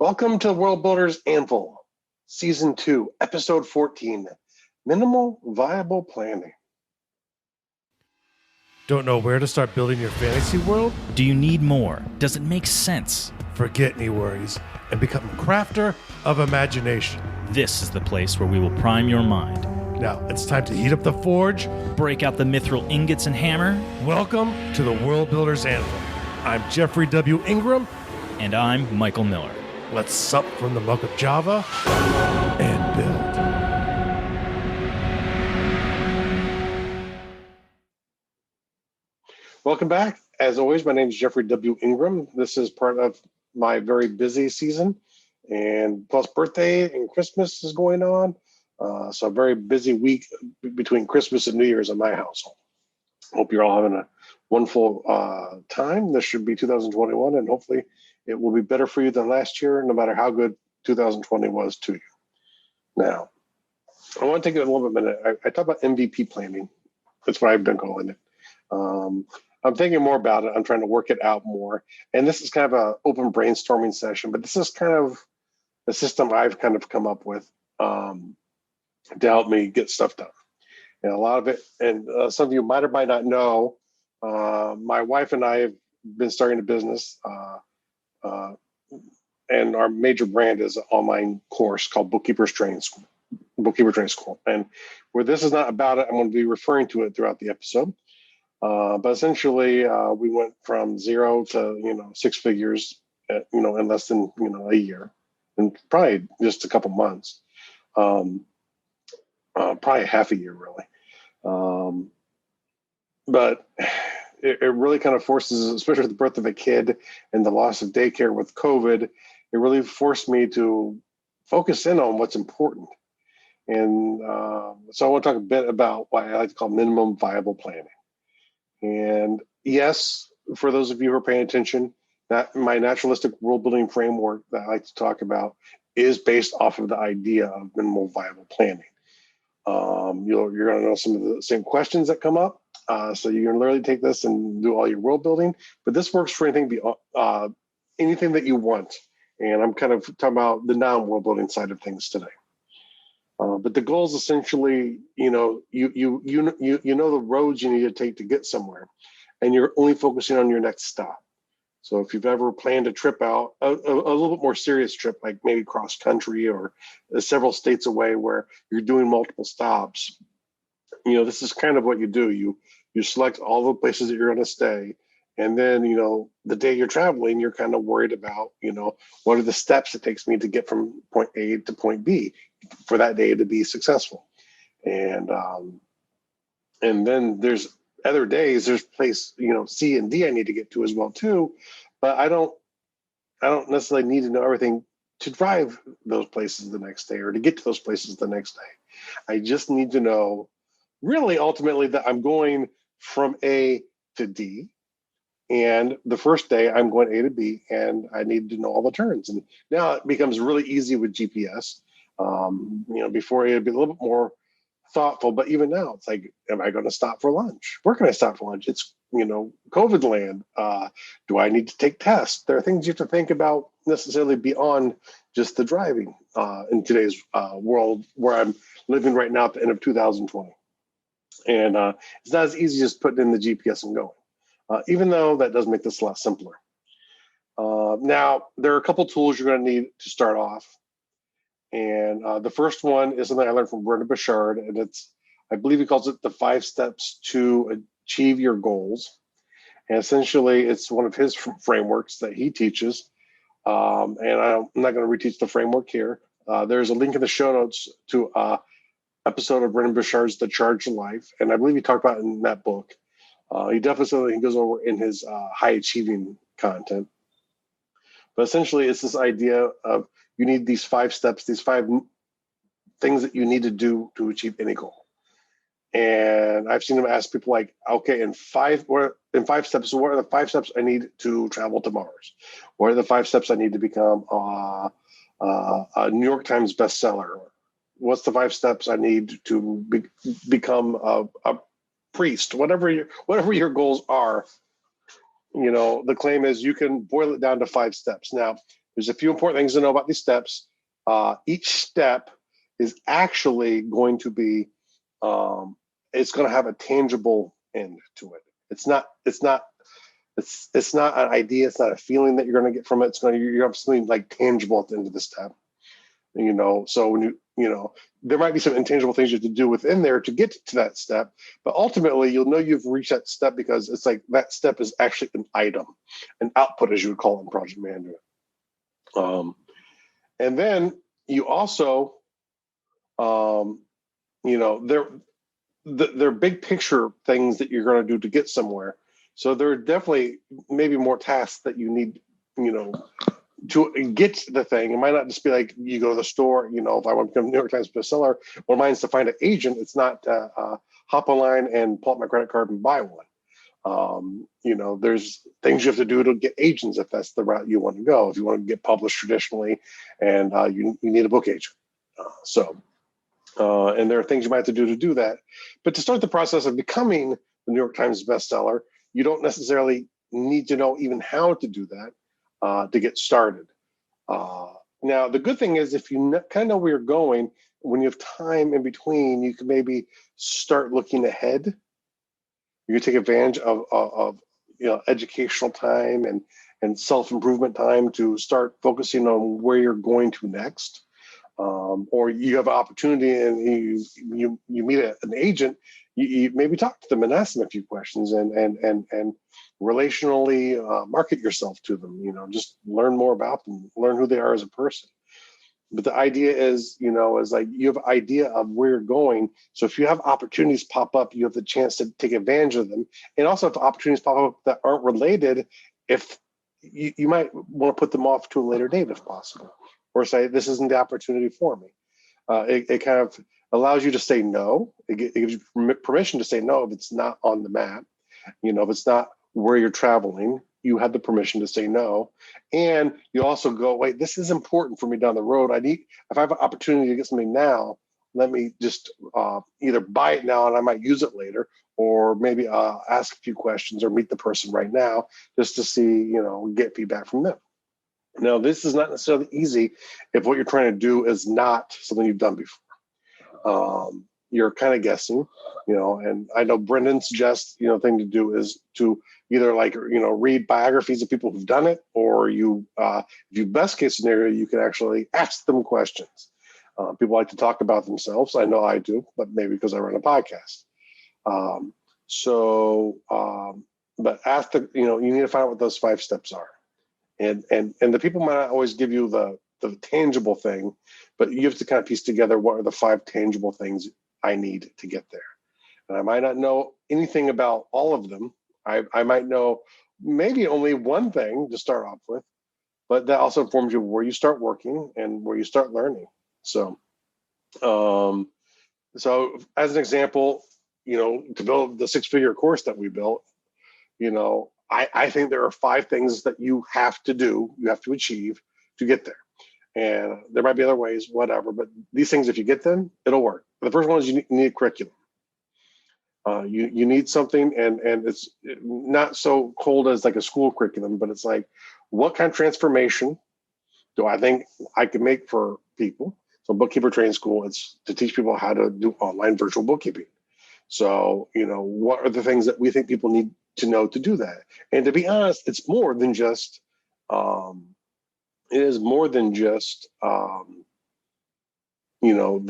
Welcome to World Builders Anvil, Season 2, Episode 14, Minimumal Viable Planning. Don't know where to start building your fantasy world? Do you need more? Does it make sense? Forget any worries and become a crafter of imagination. This is the place where we will prime your mind. Now, it's time to heat up the forge. Break out the mithril ingots and hammer. Welcome to the World Builders Anvil. I'm Jeffrey W. Ingram. And I'm Michael Miller. Let's sup from the muck of Java and build. Welcome back. As always, my name is Jeffrey W. Ingram. This is part of my very busy season, and plus birthday and Christmas is going on. So a very busy week between Christmas and New Year's in my household. Hope you're all having a wonderful time. This should be 2021, and hopefully it will be better for you than last year, no matter how good 2020 was to you. Now, I want to take a little bit minute. I talk about MVP planning. That's what I've been calling it. I'm thinking more about it. I'm trying to work it out more. And this is kind of an open brainstorming session, but this is kind of the system I've kind of come up with to help me get stuff done. And a lot of it, and some of you might or might not know, my wife and I have been starting a business, and our major brand is an online course called Bookkeeper Training School. And where this is not about it, I'm going to be referring to it throughout the episode. But essentially, we went from zero to six figures, in less than a year, and probably just a couple months, probably half a year really. But it really kind of forces, especially the birth of a kid and the loss of daycare with COVID, it really forced me to focus in on what's important. And so I want to talk a bit about what I like to call minimum viable planning. And yes, for those of you who are paying attention, that my naturalistic world building framework that I like to talk about is based off of the idea of minimal viable planning. You're going to know some of the same questions that come up. So you can literally take this and do all your world building, but this works for anything that you want. And I'm kind of talking about the non-world building side of things today. But the goal is essentially, you know the roads you need to take to get somewhere, and you're only focusing on your next stop. So if you've ever planned a trip out, a little bit more serious trip, like maybe cross country or several states away where you're doing multiple stops, this is kind of what you do. You select all the places that you're going to stay. And then, the day you're traveling, you're kind of worried about, what are the steps it takes me to get from point A to point B for that day to be successful. And then there's other days, there's place, C and D I need to get to as well too. But I don't necessarily need to know everything to drive those places the next day or to get to those places the next day. I just need to know really ultimately that I'm going from A to D. And the first day I'm going A to B, and I need to know all the turns. And now it becomes really easy with GPS. Before it'd be a little bit more thoughtful, but even now it's like, am I going to stop for lunch? Where can I stop for lunch? It's, COVID land. Do I need to take tests? There are things you have to think about necessarily beyond just the driving in today's world where I'm living right now at the end of 2020. And it's not as easy as putting in the GPS and going. Even though that does make this a lot simpler. Now, there are a couple tools you're going to need to start off. And the first one is something I learned from Brendon Burchard, and I believe he calls it the 5 steps to achieve your goals. And essentially, it's one of his frameworks that he teaches. And I'm not going to reteach the framework here. There's a link in the show notes to an episode of Brendon Burchard's The Charged Life. And I believe he talked about it in that book. He definitely goes over in his high achieving content. But essentially, it's this idea of you need these 5 steps, these 5 things that you need to do to achieve any goal. And I've seen him ask people like, okay, in 5 steps, what are the 5 steps I need to travel to Mars? What are the 5 steps I need to become a New York Times bestseller? What's the 5 steps I need to become a priest? Whatever your goals are, the claim is you can boil it down to 5 steps. Now, There's a few important things to know about these steps. Each step is actually going to be, it's going to have a tangible end to it. It's not an idea. It's not a feeling that you're going to get from it. You have something like tangible at the end of the step. So when there might be some intangible things you have to do within there to get to that step, but ultimately you'll know you've reached that step because it's like that step is actually an item, an output, as you would call it in project management. And then you also, they're big picture things that you're going to do to get somewhere. So there are definitely maybe more tasks that you need, to get to the thing. It might not just be like you go to the store, if I want to become a New York Times bestseller, one of mine is to find an agent. It's not hop online and pull up my credit card and buy one. There's things you have to do to get agents if that's the route you want to go. If you want to get published traditionally, and you need a book agent. And there are things you might have to do that. But to start the process of becoming the New York Times bestseller, you don't necessarily need to know even how to do that to get started. Now, the good thing is if you kind of know where you're going, when you have time in between, you can maybe start looking ahead. You can take advantage of educational time and self-improvement time to start focusing on where you're going to next. Or you have an opportunity and you meet an agent, you maybe talk to them and ask them a few questions and relationally market yourself to them, just learn more about them, learn who they are as a person. But the idea is like you have an idea of where you're going. So if you have opportunities pop up, you have the chance to take advantage of them. And also if opportunities pop up that aren't related, if you might want to put them off to a later date if possible, or say, this isn't the opportunity for me. It kind of allows you to say no. It gives you permission to say no if it's not on the map. If it's not where you're traveling, you have the permission to say no. And you also go, wait, this is important for me down the road. If I have an opportunity to get something now, let me just either buy it now and I might use it later, or maybe ask a few questions or meet the person right now just to see, get feedback from them. Now, this is not necessarily easy if what you're trying to do is not something you've done before. You're kind of guessing, and I know Brendon suggests, thing to do is to either read biographies of people who've done it, or if you best case scenario, you can actually ask them questions. People like to talk about themselves. I know I do, but maybe because I run a podcast. But ask you need to find out what those 5 steps are. And the people might not always give you the tangible thing, but you have to kind of piece together what are the 5 tangible things I need to get there. And I might not know anything about all of them. I might know maybe only one thing to start off with, but that also informs you where you start working and where you start learning. So as an example, to build the 6-figure course that we built, I think there are 5 things that you have to do, you have to achieve to get there. And there might be other ways, whatever, but these things, if you get them, it'll work. The first one is you need a curriculum. You need something, and it's not so cold as like a school curriculum, but it's like, what kind of transformation do I think I can make for people? So bookkeeper training school, it's to teach people how to do online virtual bookkeeping. So, what are the things that we think people need to know to do that? And to be honest, it's more than just,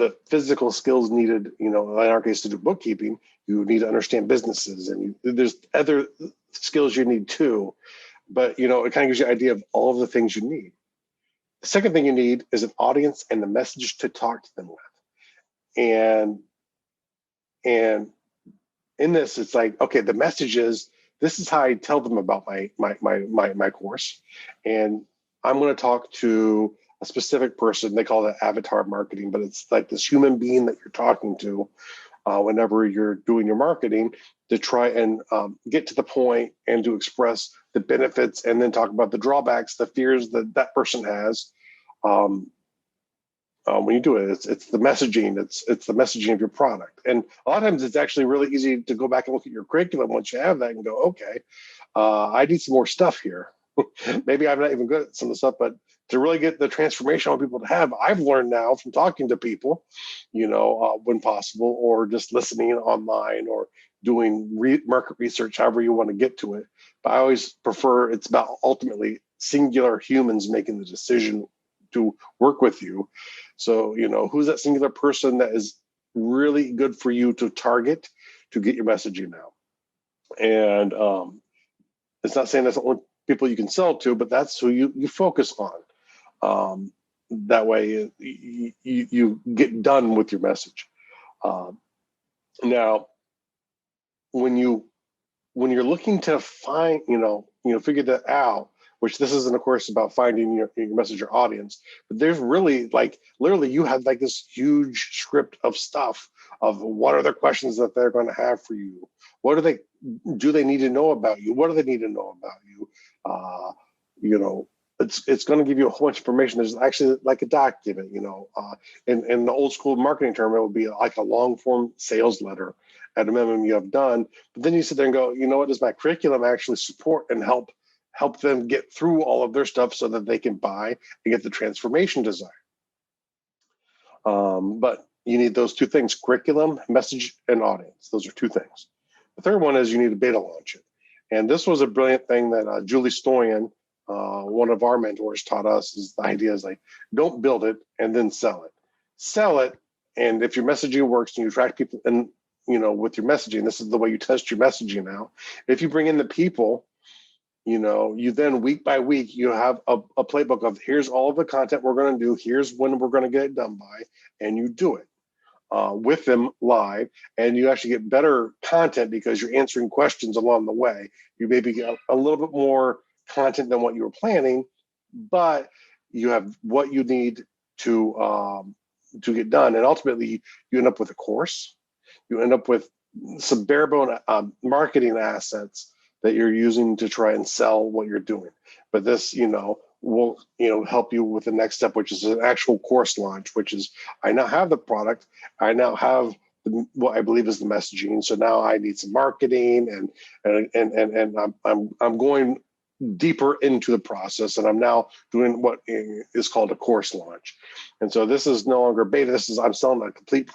the physical skills needed, in our case, to do bookkeeping. You need to understand businesses, and there's other skills you need too. But, it kind of gives you an idea of all of the things you need. The second thing you need is an audience and the message to talk to them with. And in this, it's like, okay, the message is, this is how I tell them about my course. And I'm going to talk to a specific person. They call it avatar marketing, but it's like this human being that you're talking to whenever you're doing your marketing, to try and get to the point and to express the benefits, and then talk about the drawbacks, the fears that person has. When you do it, it's the messaging. It's the messaging of your product. And a lot of times it's actually really easy to go back and look at your curriculum once you have that and go, okay, I need some more stuff here, Maybe I'm not even good at some of the stuff, but to really get the transformation I want people to have, I've learned now from talking to people, when possible, or just listening online or doing market research, however you want to get to it. But I always prefer it's about ultimately singular humans making the decision to work with you. So, who's that singular person that is really good for you to target to get your messaging out? And it's not saying that's the only people you can sell to, but that's who you focus on. That way you get done with your message. Now, when you're looking to find, figure that out, which this isn't, of course, about finding your messenger audience, but there's really literally you have this huge script of stuff of what are the questions that they're going to have for you. What do they need to know about you? What do they need to know about you? It's going to give you a whole bunch of information. There's actually like a document, in the old school marketing term, it would be like a long form sales letter at a minimum you have done. But then you sit there and go, what does my curriculum actually support and help them get through all of their stuff so that they can buy and get the transformation desired. But you need those two things: curriculum, message, and audience. Those are two things. The third one is you need to beta launch it. And this was a brilliant thing that Julie Stoyan, one of our mentors, taught us. Is the idea is don't build it and then sell it. Sell it, and if your messaging works and you attract people, and with your messaging, this is the way you test your messaging now. If you bring in the people, you then week by week, you have a playbook of here's all of the content we're going to do, here's when we're going to get it done by, and you do it with them live, and you actually get better content because you're answering questions along the way. You maybe get a little bit more content than what you were planning, but you have what you need to get done, and ultimately you end up with a course. You end up with some bare bone marketing assets that you're using to try and sell what you're doing. But this, will, help you with the next step, which is an actual course launch, which is I now have the product. I now have what I believe is the messaging. So now I need some marketing and I'm going deeper into the process, and I'm now doing what is called a course launch. And so this is no longer beta. I'm selling a complete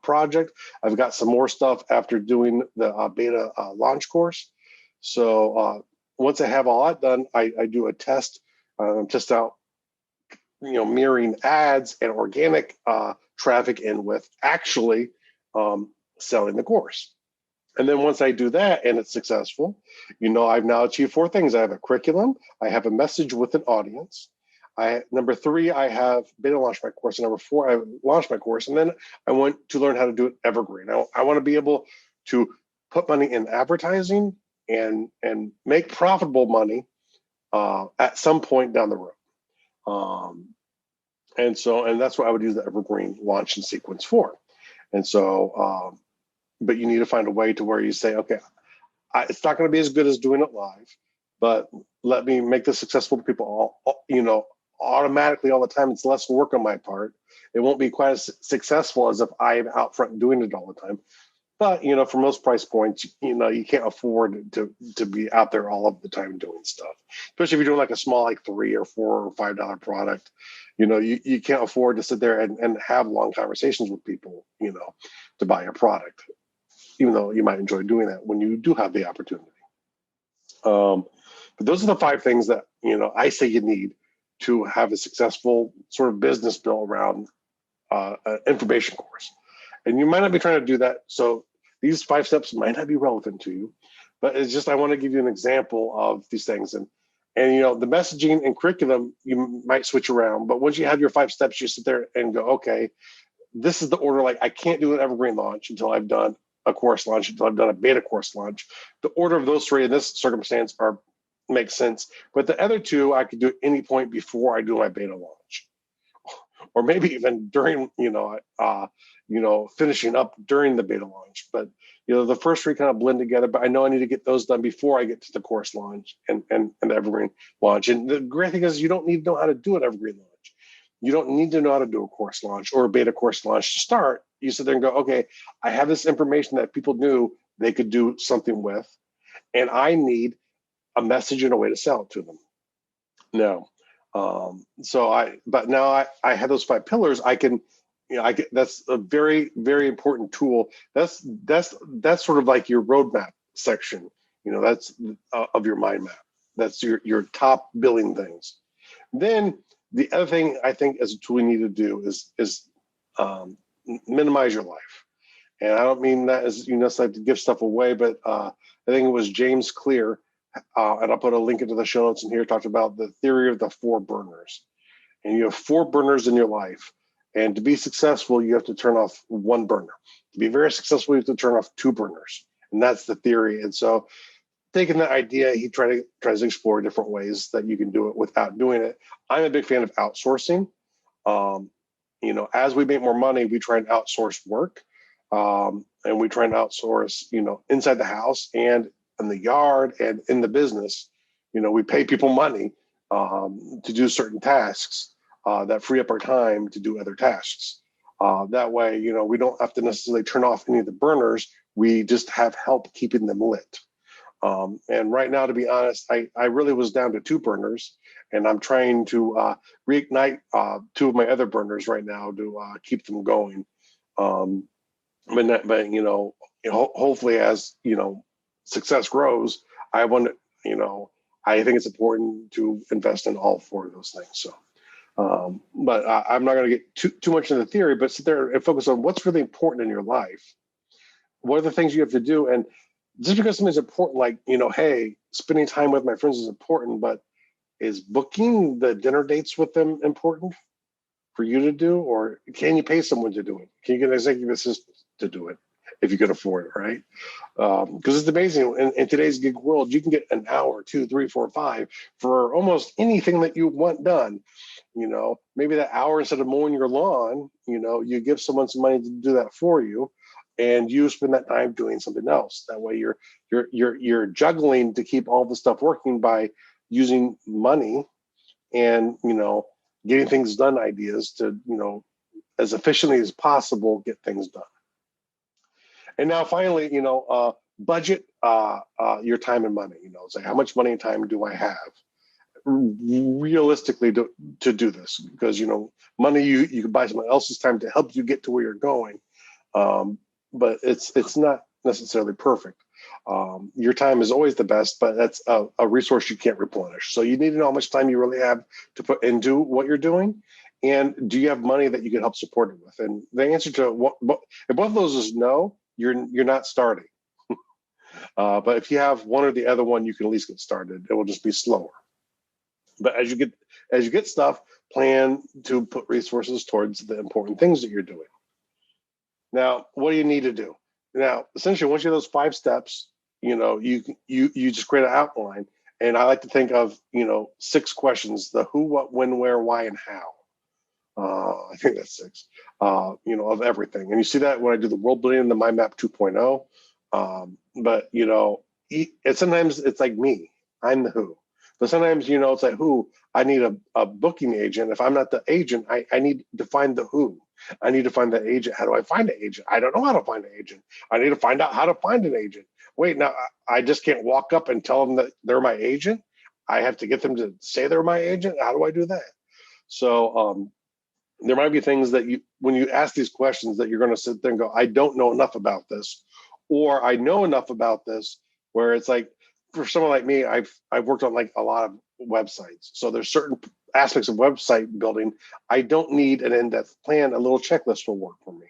project. I've got some more stuff after doing the beta launch course. So once I have all that done, I do a test out, mirroring ads and organic traffic in with actually selling the course. And then once I do that and it's successful, I've now achieved four things. I have a curriculum, I have a message with an audience. Number three, I have beta launched my course. And number four, I launched my course. And then I want to learn how to do it evergreen. I want to be able to put money in advertising and make profitable money at some point down the road. And that's what I would use the evergreen launch and sequence for. And so, but you need to find a way to where you say, okay, it's not going to be as good as doing it live, but let me make this successful to people automatically all the time. It's less work on my part. It won't be quite as successful as if I'm out front doing it all the time. But, for most price points, you can't afford to be out there all of the time doing stuff, especially if you're doing like a small, like $3 or $4 or $5 product. You can't afford to sit there and have long conversations with people, to buy a product, even though you might enjoy doing that when you do have the opportunity. But those are the five things that, I say you need to have a successful sort of business built around an information course. And you might not be trying to do that. So these 5 steps might not be relevant to you, but it's just, I want to give you an example of these things. And the messaging and curriculum, you might switch around, but once you have your 5 steps, you sit there and go, okay, this is the order. Like I can't do an evergreen launch until I've done a course launch, until I've done a beta course launch. The order of those 3 in this circumstance makes sense. But the other 2, I could do at any point before I do my beta launch, or maybe even during, finishing up during the beta launch. But, the first 3 kind of blend together, but I know I need to get those done before I get to the course launch and the evergreen launch. And the great thing is you don't need to know how to do an evergreen launch. You don't need to know how to do a course launch or a beta course launch to start. You sit there and go, okay, I have this information that people knew they could do something with, and I need a message and a way to sell it to them. Now, but now I have those 5 pillars. I can, that's a very, very important tool. That's sort of like your roadmap section. That's of your mind map. That's your top billing things. Then the other thing I think as a tool we need to do is minimize your life. And I don't mean that as necessarily to give stuff away, but I think it was James Clear, and I'll put a link into the show notes in here, talked about the theory of the 4 burners. And you have 4 burners in your life. And to be successful, you have to turn off 1 burner. To be very successful, you have to turn off 2 burners. And that's the theory. And so taking that idea, he tries to explore different ways that you can do it without doing it. I'm a big fan of outsourcing. As we make more money, we try and outsource work. And we try and outsource, inside the house and in the yard and in the business. We pay people money to do certain tasks that free up our time to do other tasks. That way, we don't have to necessarily turn off any of the burners. We just have help keeping them lit. And right now, to be honest, I really was down to 2 burners, and I'm trying to reignite 2 of my other burners right now to keep them going. Hopefully as, success grows, I want to, I think it's important to invest in all 4 of those things. So, but I'm not going to get too much into the theory, but sit there and focus on what's really important in your life. What are the things you have to do? And just because something's important, like, hey, spending time with my friends is important, but is booking the dinner dates with them important for you to do? Or can you pay someone to do it? Can you get an executive assistant to do it if you can afford it, right? Because it's amazing. In today's gig world, you can get an hour, 2, 3, 4, 5 for almost anything that you want done. Maybe that hour, instead of mowing your lawn, you give someone some money to do that for you, and you spend that time doing something else. That way you're juggling to keep all the stuff working by using money and, getting things done ideas to, as efficiently as possible, get things done. And now finally, budget your time and money. It's like, how much money and time do I have realistically to do this? Because, money, you can buy someone else's time to help you get to where you're going. But it's not necessarily perfect. Your time is always the best, but that's a resource you can't replenish. So you need to know how much time you really have to put into what you're doing. And do you have money that you can help support it with? And the answer to if both of those is no, you're not starting. But if you have one or the other one, you can at least get started. It will just be slower. But as you get stuff, plan to put resources towards the important things that you're doing. Now, what do you need to do? Now, essentially, once you have those 5 steps, you just create an outline. And I like to think of, 6 questions: the who, what, when, where, why, and how. I think that's 6, of everything. And you see that when I do the world building, the mind map 2.0. But, and sometimes it's like me, I'm the who. But sometimes, it's like who, I need a booking agent. If I'm not the agent, I need to find the who. I need to find the agent. How do I find an agent? I don't know how to find an agent. I need to find out how to find an agent. Wait, now I just can't walk up and tell them that they're my agent. I have to get them to say they're my agent. How do I do that? So there might be things that when you ask these questions, that you're going to sit there and go, I don't know enough about this, or I know enough about this, where it's like, for someone like me, I've worked on like a lot of websites. So there's certain aspects of website building I don't need an in-depth plan. A little checklist will work for me.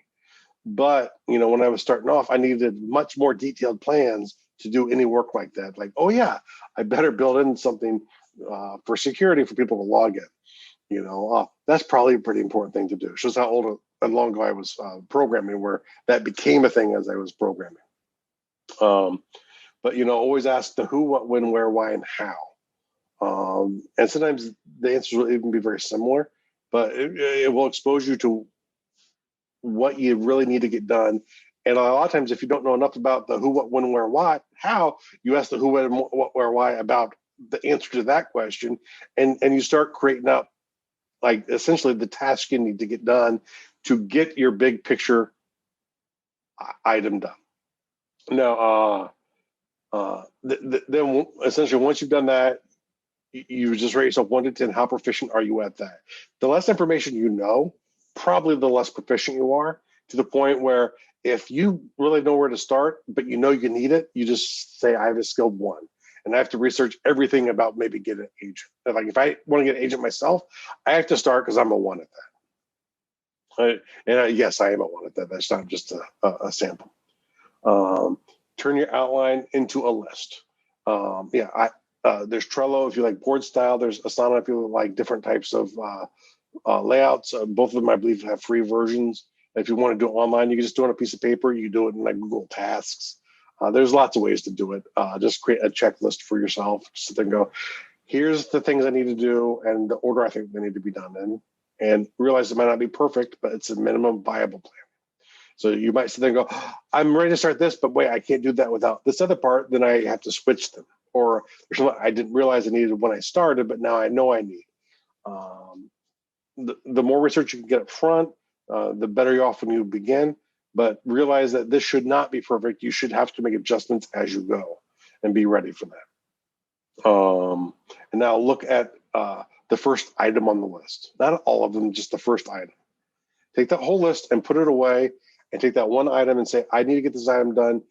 But when I was starting off, I needed much more detailed plans to do any work like that. Like, oh yeah, I better build in something for security for people to log in. That's probably a pretty important thing to do. It shows how old and long ago I was programming, where that became a thing as I was programming. But always ask the who, what, when, where, why, and how. And sometimes the answers will even be very similar, but it will expose you to what you really need to get done. And a lot of times, if you don't know enough about the who, what, when, where, what, how, you ask the who, what, where, why about the answer to that question, and you start creating up, like, essentially the task you need to get done to get your big picture item done. Now, Then essentially, once you've done that, you just rate yourself 1 to 10. How proficient are you at that? The less information you know, probably the less proficient you are, to the point where if you really know where to start, but you know you need it, you just say, I have a skilled 1. And I have to research everything about maybe getting an agent. Like if I want to get an agent myself, I have to start because I'm a 1 at that. Yes, I am a 1 at that. That's not just a sample. Turn your outline into a list. There's Trello if you like board style. There's Asana if you like different types of layouts. Both of them, I believe, have free versions. If you want to do it online, you can just do it on a piece of paper. You can do it in like Google Tasks. There's lots of ways to do it. Just create a checklist for yourself. Sit there and go, here's the things I need to do and the order I think they need to be done in. And realize it might not be perfect, but it's a minimum viable plan. So you might sit there and go, I'm ready to start this, but wait, I can't do that without this other part. Then I have to switch them. Or there's something I didn't realize I needed when I started, but now I know I need. The more research you can get up front, the better you're off when you begin. But realize that this should not be perfect. You should have to make adjustments as you go and be ready for that. And now look at the first item on the list. Not all of them, just the first item. Take that whole list and put it away and take that one item and say, I need to get this item done.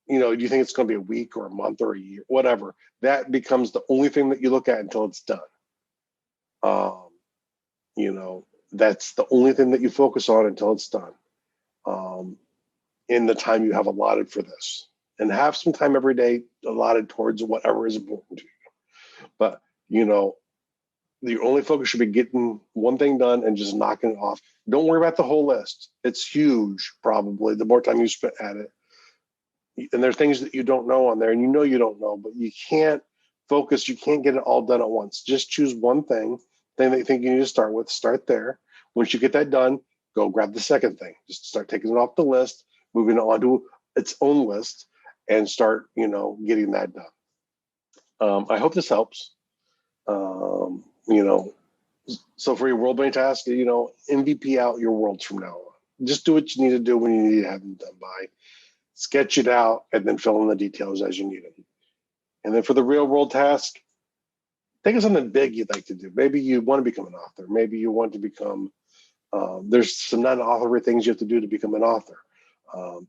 Do you think it's going to be a week or a month or a year, whatever? That becomes the only thing that you look at until it's done. That's the only thing that you focus on until it's done. In the time you have allotted for this, and have some time every day allotted towards whatever is important to you. But, the only focus should be getting one thing done and just knocking it off. Don't worry about the whole list. It's huge, probably, the more time you spend at it. And there are things that you don't know on there, and you don't know, but you can't focus. You can't get it all done at once. Just choose one thing that you think you need to start with. Start there. Once you get that done, go grab the second thing. Just start taking it off the list, moving it onto its own list, and start, getting that done. I hope this helps. So for your world building task, MVP out your worlds from now on. Just do what you need to do when you need to have them done by. Sketch it out and then fill in the details as you need them. And then for the real world task, think of something big you'd like to do. Maybe you want to become an author. Maybe you want to become, there's some non-authory things you have to do to become an author.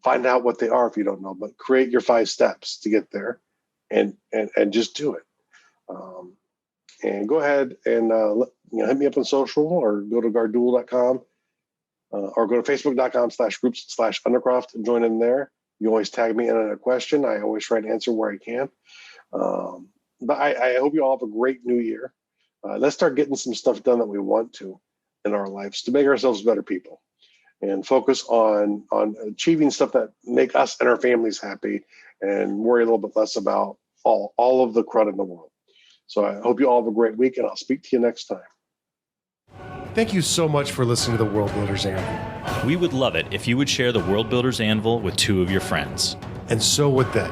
Find out what they are if you don't know, but create your 5 steps to get there and just do it. And go ahead and hit me up on social or go to garduel.com or go to facebook.com/groups/Undercroft and join in there. You always tag me in on a question. I always try to answer where I can. But I hope you all have a great new year. Let's start getting some stuff done that we want to in our lives to make ourselves better people and focus on achieving stuff that make us and our families happy and worry a little bit less about all of the crud in the world. So I hope you all have a great week, and I'll speak to you next time. Thank you so much for listening to the World Builders Anvil. We would love it if you would share the World Builders Anvil with 2 of your friends. And so would they.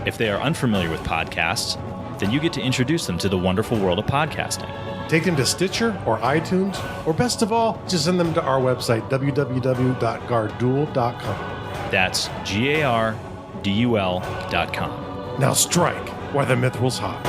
If they are unfamiliar with podcasts, then you get to introduce them to the wonderful world of podcasting. Take them to Stitcher or iTunes, or best of all, just send them to our website, www.garduel.com. That's GARDUL.com. Now strike while the mithril's hot.